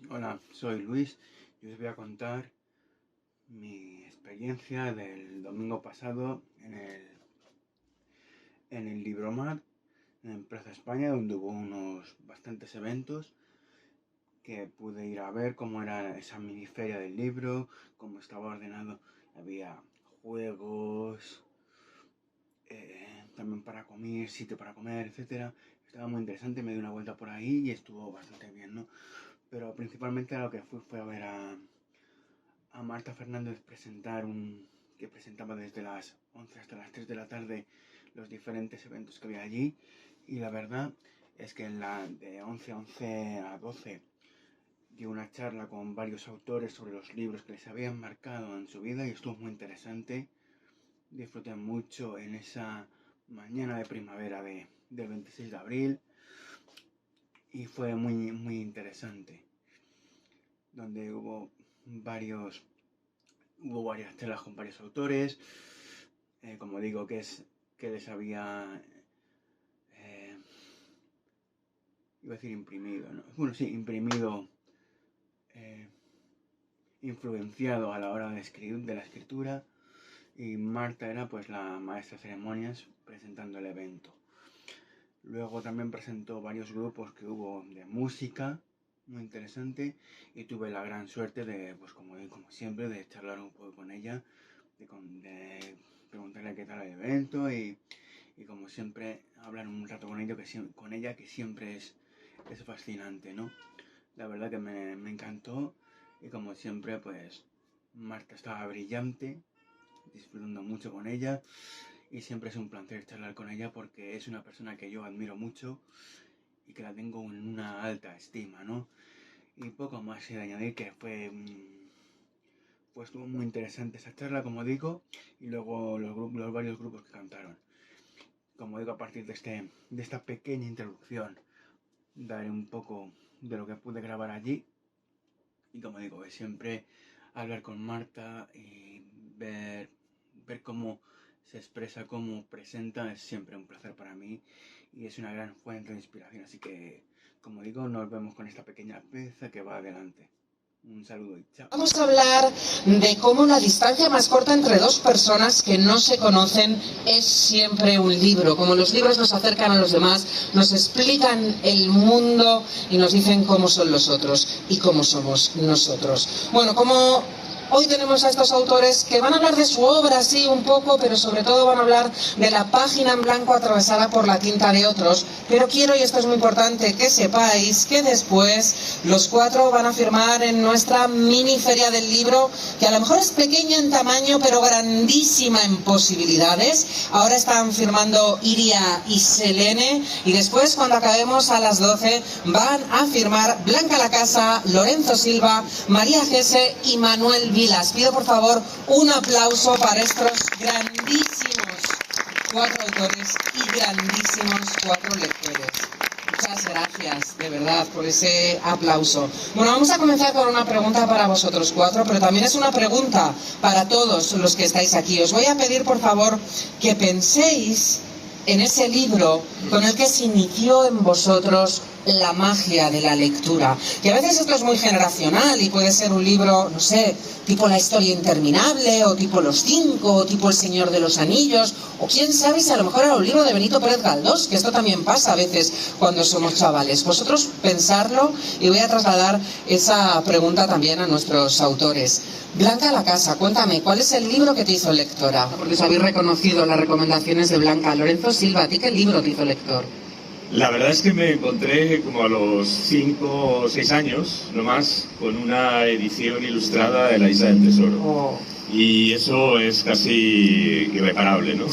Hola, soy Luis y os voy a contar mi experiencia del domingo pasado en el Libromat, en Plaza España, donde hubo unos bastantes eventos que pude ir a ver cómo era esa mini feria del libro, cómo estaba ordenado. Había juegos, también para comer, sitio para comer, etcétera. Estaba muy interesante, me di una vuelta por ahí y estuvo bastante bien, ¿no? Pero principalmente a lo que fue a ver a Marta Fernández que presentaba desde las 11 hasta las 3 de la tarde los diferentes eventos que había allí, y la verdad es que en la de 11 a 12 dio una charla con varios autores sobre los libros que les habían marcado en su vida y estuvo muy interesante. Disfruté mucho en esa mañana de primavera del 26 de abril y fue muy, muy interesante, donde hubo varias charlas con varios autores, como digo, que les había iba a decir imprimido, ¿no? Bueno, sí, imprimido, influenciado a la hora de la escritura, y Marta era pues la maestra de ceremonias presentando el evento. Luego también presentó varios grupos que hubo de música, muy interesante, y tuve la gran suerte de, pues como siempre, de charlar un poco con ella, de preguntarle qué tal el evento y como siempre hablar un rato con ella, que siempre es fascinante, ¿no? La verdad que me encantó, y como siempre pues Marta estaba brillante, disfrutando mucho con ella, y siempre es un placer charlar con ella porque es una persona que yo admiro mucho y que la tengo en una alta estima, ¿no? Y poco más de añadir, que estuvo muy interesante esa charla, como digo, y luego los varios grupos que cantaron. Como digo, a partir de esta pequeña introducción daré un poco de lo que pude grabar allí, y como digo, es siempre hablar con Marta y ver cómo se expresa, cómo presenta, es siempre un placer para mí y es una gran fuente de inspiración. Así que, como digo, nos vemos con esta pequeña pieza que va adelante. Un saludo y chao. Vamos a hablar de cómo la distancia más corta entre dos personas que no se conocen es siempre un libro. Como los libros nos acercan a los demás, nos explican el mundo y nos dicen cómo son los otros y cómo somos nosotros. Bueno, como hoy tenemos a estos autores que van a hablar de su obra, sí, un poco, pero sobre todo van a hablar de la página en blanco atravesada por la tinta de otros. Pero quiero, y esto es muy importante, que sepáis que después los cuatro van a firmar en nuestra mini feria del libro, que a lo mejor es pequeña en tamaño, pero grandísima en posibilidades. Ahora están firmando Iria y Selene, y después, cuando acabemos a las 12, van a firmar Blanca Lacasa, Lorenzo Silva, María Gese y Manuel Vilas. Pido por favor un aplauso para estos grandísimos cuatro autores y grandísimos cuatro lectores. Muchas gracias, de verdad, por ese aplauso. Bueno, vamos a comenzar con una pregunta para vosotros cuatro, pero también es una pregunta para todos los que estáis aquí. Os voy a pedir, por favor, que penséis en ese libro con el que se inició en vosotros la magia de la lectura. Que a veces esto es muy generacional y puede ser un libro, no sé, tipo La historia interminable, o tipo Los cinco, o tipo El Señor de los Anillos, o quién sabe si a lo mejor era un libro de Benito Pérez Galdós, que esto también pasa a veces cuando somos chavales. Vosotros pensarlo, y voy a trasladar esa pregunta también a nuestros autores. Blanca Lacasa, cuéntame, ¿cuál es el libro que te hizo lectora? Porque os habéis reconocido las recomendaciones de Blanca. Lorenzo Silva, ¿a ti qué libro te hizo lector? La verdad es que me encontré como a los 5 o 6 años, no más, con una edición ilustrada de La Isla del Tesoro. Oh. Y eso es casi irreparable, ¿no?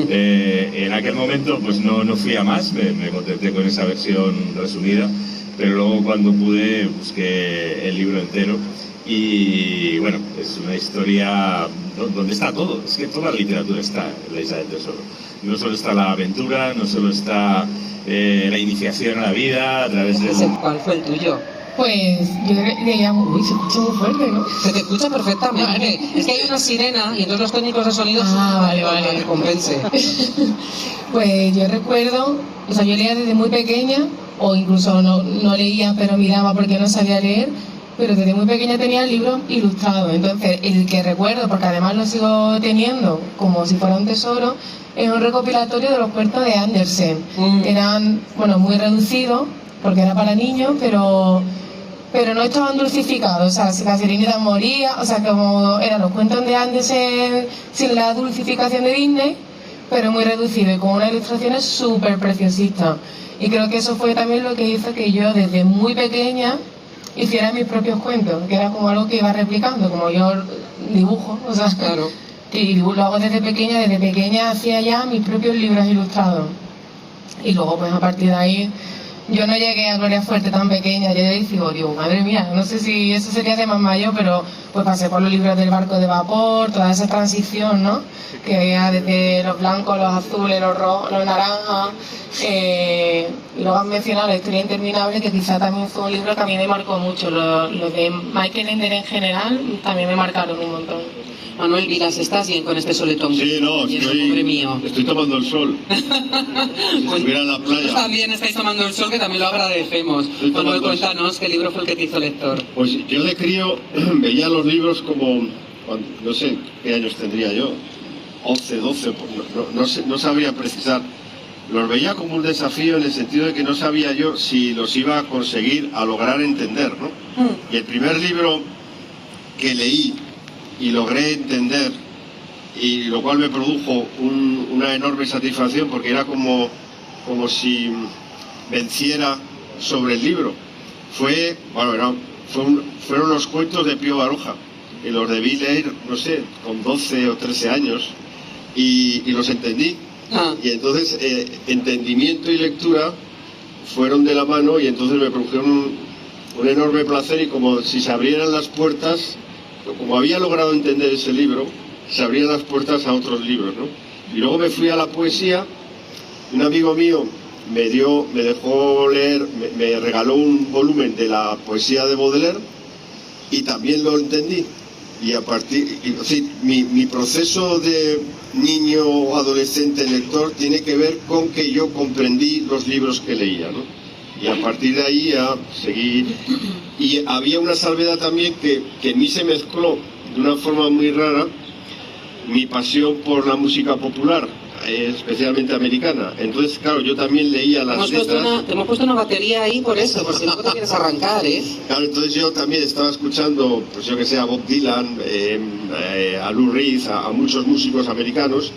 En aquel momento pues no fui a más, me contenté con esa versión resumida, pero luego cuando pude busqué el libro entero. Y bueno, es una historia donde está todo, es que toda la literatura está en La Isla del Tesoro. No solo está la aventura, no solo está la iniciación a la vida a través de... ¿Cuál fue el tuyo? Pues yo le llamo... Uy, se escucha muy fuerte, ¿no? Se te escucha perfectamente. Vale. Es que hay una sirena y entonces los técnicos de sonido... Vale. Para que compense. Pues yo recuerdo... O sea, yo leía desde muy pequeña o incluso no leía pero miraba porque no sabía leer, pero desde muy pequeña tenía el libro ilustrado. Entonces, el que recuerdo, porque además lo sigo teniendo como si fuera un tesoro, es un recopilatorio de los cuentos de Andersen, que eran, bueno, muy reducidos, porque era para niños, pero no estaban dulcificados. O sea, si la sirenita moría, o sea, como eran los cuentos de Andersen sin la dulcificación de Disney, pero muy reducido y con unas ilustraciones súper preciosistas. Y creo que eso fue también lo que hizo que yo desde muy pequeña hiciera mis propios cuentos, que era como algo que iba replicando, como yo dibujo, o sea, Claro. y lo hago desde pequeña hacía ya mis propios libros ilustrados. Y luego pues a partir de ahí, yo no llegué a Gloria Fuerte tan pequeña, yo digo, madre mía, no sé si eso sería de más mayor, pero pues pasé por los libros del barco de vapor, toda esa transición, ¿no? Que había desde los blancos, los azules, los rojos, los naranjas, y luego han mencionado La historia interminable, que quizá también fue un libro que a mí me marcó mucho. Los de Michael Ender en general también me marcaron un montón. Manuel Vilas, ¿estás bien con este soletón? Sí, no, Pobre mío. estoy tomando el sol. Si estuviera en la playa. Vosotros también estáis tomando el sol, que también lo agradecemos. Manuel, cuéntanos, ¿qué libro fue el que te hizo lector? Pues yo de crío veía los libros como, no sé qué años tendría yo, 11, 12, no sabría precisar. Los veía como un desafío en el sentido de que no sabía yo si los iba a conseguir a lograr entender, ¿no? Y el primer libro que leí y logré entender, y lo cual me produjo una enorme satisfacción, porque era como si venciera sobre el libro. Fueron los cuentos de Pío Baroja, y los debí leer, no sé, con 12 o 13 años, y los entendí. Y entonces entendimiento y lectura fueron de la mano, y entonces me produjeron un enorme placer, y como si se abrieran las puertas, como había logrado entender ese libro, se abrían las puertas a otros libros, ¿no? Y luego me fui a la poesía. Un amigo mío me dejó leer, me regaló un volumen de la poesía de Baudelaire, y también lo entendí. Y a partir, mi proceso de niño o adolescente lector tiene que ver con que yo comprendí los libros que leía, ¿no? Y a partir de ahí a seguir. Y había una salvedad también que en mí se mezcló de una forma muy rara mi pasión por la música popular, especialmente americana. Entonces, claro, yo también leía las letras. Te hemos puesto una batería ahí por eso, por si no te quieres arrancar, ¿eh? Claro, entonces yo también estaba escuchando, pues yo que sé, a Bob Dylan, a Lou Reed, a muchos músicos americanos,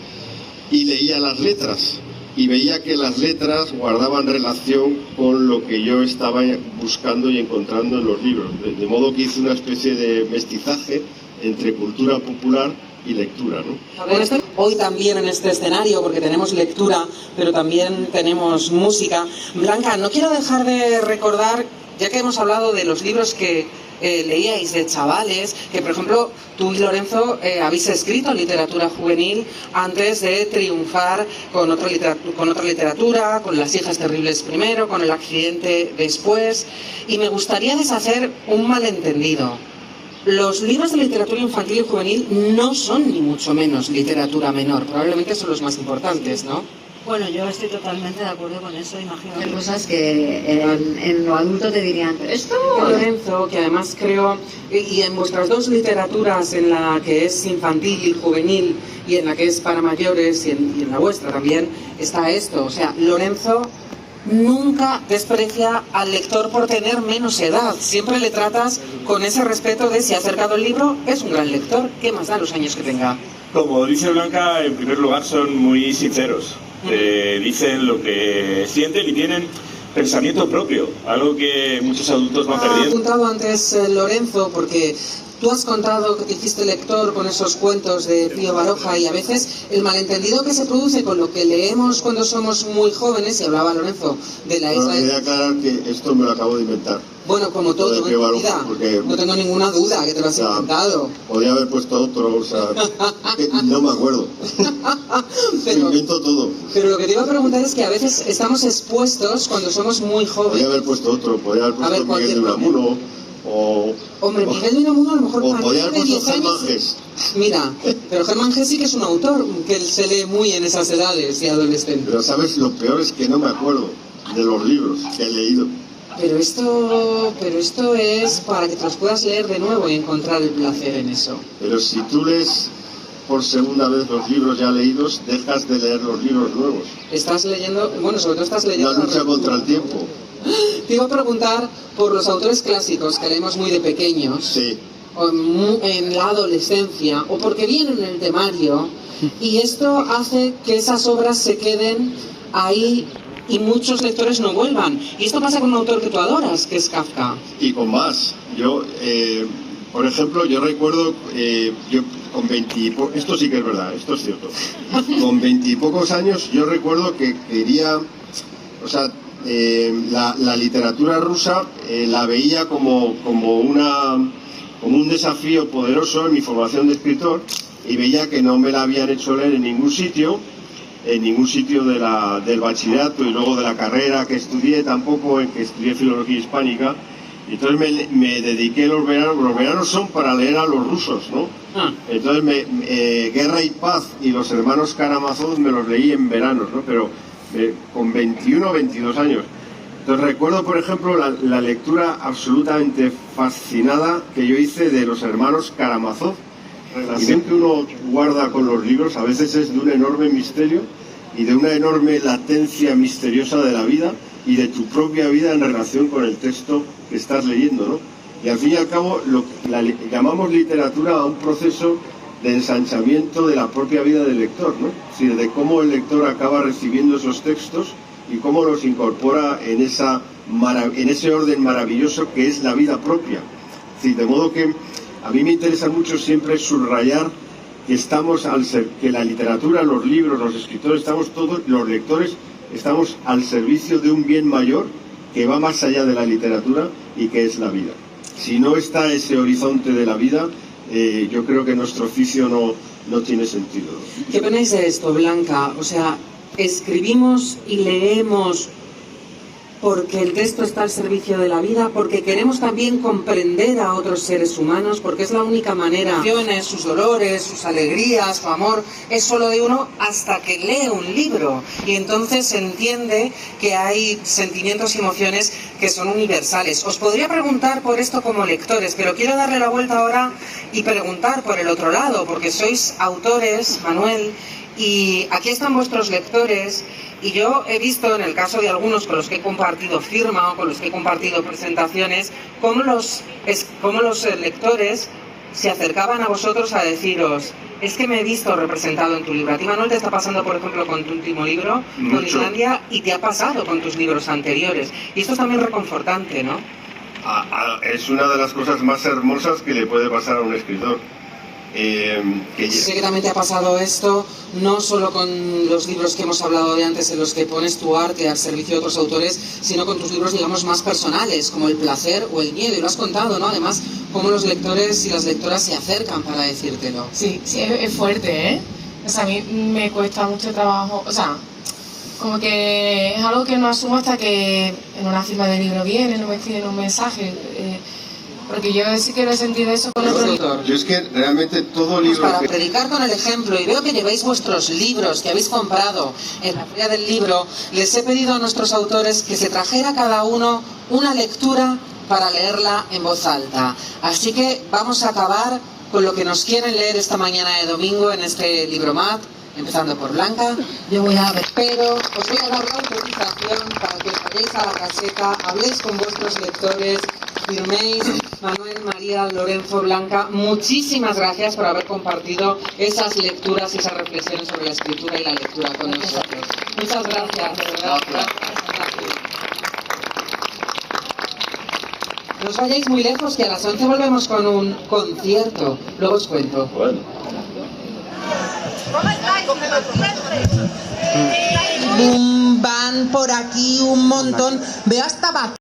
y leía las letras. Y veía que las letras guardaban relación con lo que yo estaba buscando y encontrando en los libros. De modo que hice una especie de mestizaje entre cultura popular y lectura, ¿no? Hoy también en este escenario, porque tenemos lectura, pero también tenemos música. Blanca, no quiero dejar de recordar, ya que hemos hablado de los libros que leíais de chavales, que por ejemplo tú y Lorenzo habéis escrito literatura juvenil antes de triunfar con otra literatura, con Las hijas terribles primero, con El accidente después, y me gustaría deshacer un malentendido. Los libros de literatura infantil y juvenil no son ni mucho menos literatura menor, probablemente son los más importantes, ¿no? Bueno, yo estoy totalmente de acuerdo con eso, imagino. Hay cosas que en lo adulto te dirían, pero esto... Lorenzo, que además creo, y en vuestras dos literaturas, en la que es infantil y juvenil, y en la que es para mayores, y en la vuestra también, está esto. O sea, Lorenzo nunca desprecia al lector por tener menos edad. Siempre le tratas con ese respeto de si ha acercado el libro, es un gran lector. ¿Qué más da los años que tenga? Como dice Blanca, en primer lugar son muy sinceros. Dicen lo que sienten y tienen pensamiento propio, algo que muchos adultos van perdiendo. Ha apuntado antes Lorenzo, porque tú has contado que te hiciste lector con esos cuentos de Pío Baroja, y a veces el malentendido que se produce con lo que leemos cuando somos muy jóvenes, y hablaba Lorenzo de la isla... Voy a aclarar que esto me lo acabo de inventar. Bueno, como todo en tu vida, no tengo ninguna duda que te lo has inventado. Podría haber puesto otro, o sea, no me acuerdo. Pero, me invento todo. Pero lo que te iba a preguntar es que a veces estamos expuestos cuando somos muy jóvenes. Podría haber puesto otro, podría haber puesto Miguel de Unamuno, o... Hombre, Miguel de Unamuno a lo mejor... O podría haber puesto Germán Gess. Mira, pero Germán Gess sí que es un autor que se lee muy en esas edades y adolescentes. Pero sabes, lo peor es que no me acuerdo. de los libros que he leído. Pero esto es para que te los puedas leer de nuevo y encontrar el placer en eso. Pero si tú lees por segunda vez los libros ya leídos, dejas de leer los libros nuevos. Estás leyendo, bueno, sobre todo estás leyendo... La lucha contra el tiempo. Te iba a preguntar por los autores clásicos que leemos muy de pequeños, sí, o en la adolescencia, o porque vienen en el temario, y esto hace que esas obras se queden ahí y muchos lectores no vuelvan. Y esto pasa con un autor que tú adoras, que es Kafka. Y con más. Yo, por ejemplo, yo recuerdo, yo con 20 esto sí que es verdad, esto es cierto. Con 20 y pocos años yo recuerdo que quería, o sea, la literatura rusa la veía como un desafío poderoso en mi formación de escritor, y veía que no me la habían hecho leer en ningún sitio del bachillerato y luego de la carrera que estudié, tampoco, en que estudié filología hispánica. Entonces me dediqué los veranos son para leer a los rusos, ¿no? Entonces Guerra y Paz y los hermanos Karamazov me los leí en veranos, ¿no? Pero con 21 o 22 años. Entonces recuerdo, por ejemplo, la lectura absolutamente fascinada que yo hice de los hermanos Karamazov. La relación que uno guarda con los libros a veces es de un enorme misterio y de una enorme latencia misteriosa de la vida y de tu propia vida en relación con el texto que estás leyendo, ¿no? Y al fin y al cabo llamamos literatura a un proceso de ensanchamiento de la propia vida del lector, ¿no? Es decir, de cómo el lector acaba recibiendo esos textos y cómo los incorpora en ese orden maravilloso que es la vida propia. Es decir, de modo que a mí me interesa mucho siempre subrayar que que la literatura, los libros, los escritores, todos los lectores, estamos al servicio de un bien mayor que va más allá de la literatura y que es la vida. Si no está ese horizonte de la vida, yo creo que nuestro oficio no tiene sentido. ¿Qué opináis de esto, Blanca? O sea, escribimos y leemos porque el texto está al servicio de la vida, porque queremos también comprender a otros seres humanos, porque es la única manera. Sus dolores, sus alegrías, su amor, es solo de uno hasta que lee un libro. Y entonces se entiende que hay sentimientos y emociones que son universales. Os podría preguntar por esto como lectores, pero quiero darle la vuelta ahora y preguntar por el otro lado, porque sois autores, Manuel, y aquí están vuestros lectores. Y yo he visto, en el caso de algunos con los que he compartido firma o con los que he compartido presentaciones, cómo los lectores se acercaban a vosotros a deciros: es que me he visto representado en tu libro. A ti, Manuel, te está pasando, por ejemplo, con tu último libro, mucho, con Islandia, y te ha pasado con tus libros anteriores. Y esto es también reconfortante, ¿no? Es una de las cosas más hermosas que le puede pasar a un escritor. Sé que también te ha pasado esto, no solo con los libros que hemos hablado de antes, en los que pones tu arte al servicio de otros autores, sino con tus libros, digamos, más personales, como El placer o El miedo. Y lo has contado, ¿no? Además, cómo los lectores y las lectoras se acercan para decírtelo. Sí, es fuerte, ¿eh? O sea, a mí me cuesta mucho trabajo, o sea, como que es algo que no asumo hasta que en una firma de libro viene, no me escriben un mensaje. Porque yo sí que lo he sentido eso con otro autor. Yo es que realmente todo libro... Para predicar con el ejemplo, y veo que lleváis vuestros libros que habéis comprado en la feria del libro, les he pedido a nuestros autores que se trajera cada uno una lectura para leerla en voz alta. Así que vamos a acabar con lo que nos quieren leer esta mañana de domingo en este Libromat, empezando por Blanca. Yo voy a ver, pero os voy a dar la autorización para que os vayáis a la caseta, habléis con vuestros lectores, firméis. Manuel, María, Lorenzo, Blanca, muchísimas gracias por haber compartido esas lecturas y esas reflexiones sobre la escritura y la lectura con nosotros. Muchas gracias, de verdad. Gracias. No os vayáis muy lejos, que a las 11 volvemos con un concierto. Luego os cuento. Bueno. Van por aquí un montón. Veo hasta